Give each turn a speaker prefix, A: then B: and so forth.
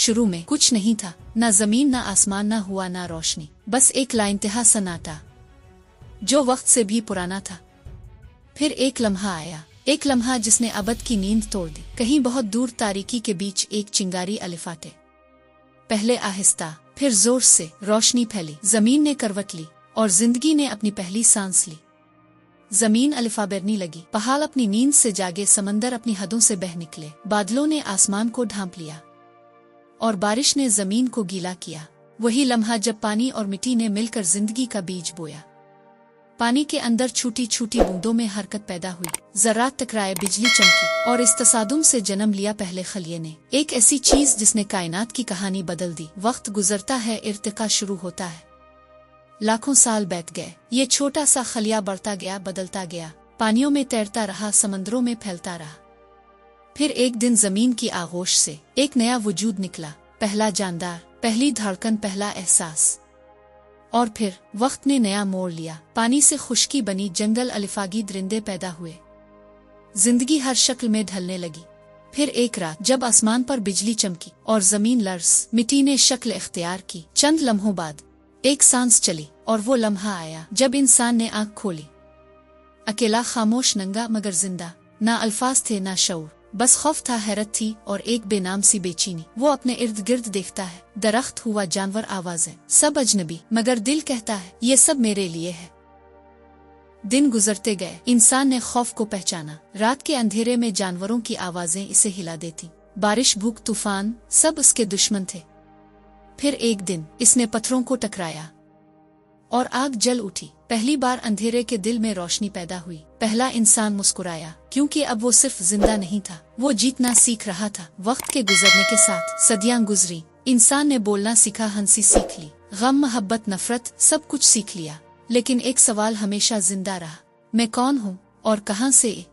A: शुरू में कुछ नहीं था, ना जमीन ना आसमान, ना हुआ ना रोशनी, बस एक लाइंतहा सन्नाटा जो वक्त से भी पुराना था। फिर एक लम्हा आया, एक लम्हा जिसने अबद की नींद तोड़ दी। कहीं बहुत दूर तारीकी के बीच एक चिंगारी अलिफाटे। पहले आहिस्ता फिर जोर से रोशनी फैली, जमीन ने करवट ली और जिंदगी ने अपनी पहली सांस ली। जमीन अलिफा बेरनी लगी, पहाड़ अपनी नींद से जागे, समंदर अपनी हदों से बह निकले, बादलों ने आसमान को ढांप लिया और बारिश ने जमीन को गीला किया। वही लम्हा जब पानी और मिट्टी ने मिलकर जिंदगी का बीज बोया। पानी के अंदर छोटी छोटी बूंदों में हरकत पैदा हुई, जरात टकराए, बिजली चमकी और इस तसादुम से जन्म लिया पहले खलिये ने, एक ऐसी चीज जिसने कायनात की कहानी बदल दी। वक्त गुजरता है, इर्तिका शुरू होता है। लाखों साल बीत गए, ये छोटा सा खलिया बढ़ता गया, बदलता गया, पानियों में तैरता रहा, समंदरों में फैलता रहा। फिर एक दिन जमीन की आगोश से एक नया वजूद निकला, पहला जानदार, पहली धड़कन, पहला एहसास। और फिर वक्त ने नया मोड़ लिया, पानी से खुश्की बनी, जंगल, अलिफागी दरिंदे पैदा हुए, जिंदगी हर शक्ल में ढलने लगी। फिर एक रात जब आसमान पर बिजली चमकी और जमीन लर्ज, मिट्टी ने शक्ल इख्तियार की। चंद लम्हों बाद एक सांस चली और वो लम्हा आया जब इंसान ने आंख खोली, अकेला, खामोश, नंगा मगर जिंदा। ना अल्फाज थे ना शऊर, बस खौफ था, हैरत थी और एक बेनाम सी बेचैनी। वो अपने इर्द गिर्द देखता है, दरख्त, हुआ, जानवर, आवाजें, सब अजनबी, मगर दिल कहता है ये सब मेरे लिए है। दिन गुजरते गए, इंसान ने खौफ को पहचाना। रात के अंधेरे में जानवरों की आवाजें इसे हिला देती, बारिश, भूख, तूफान, सब उसके दुश्मन थे। फिर एक दिन इसने पत्थरों को टकराया और आग जल उठी। पहली बार अंधेरे के दिल में रोशनी पैदा हुई। पहला इंसान मुस्कुराया, क्योंकि अब वो सिर्फ जिंदा नहीं था, वो जीतना सीख रहा था। वक्त के गुजरने के साथ सदियां गुजरी, इंसान ने बोलना सीखा, हंसी सीख ली, गम, मोहब्बत, नफरत, सब कुछ सीख लिया। लेकिन एक सवाल हमेशा जिंदा रहा, मैं कौन हूँ और कहाँ से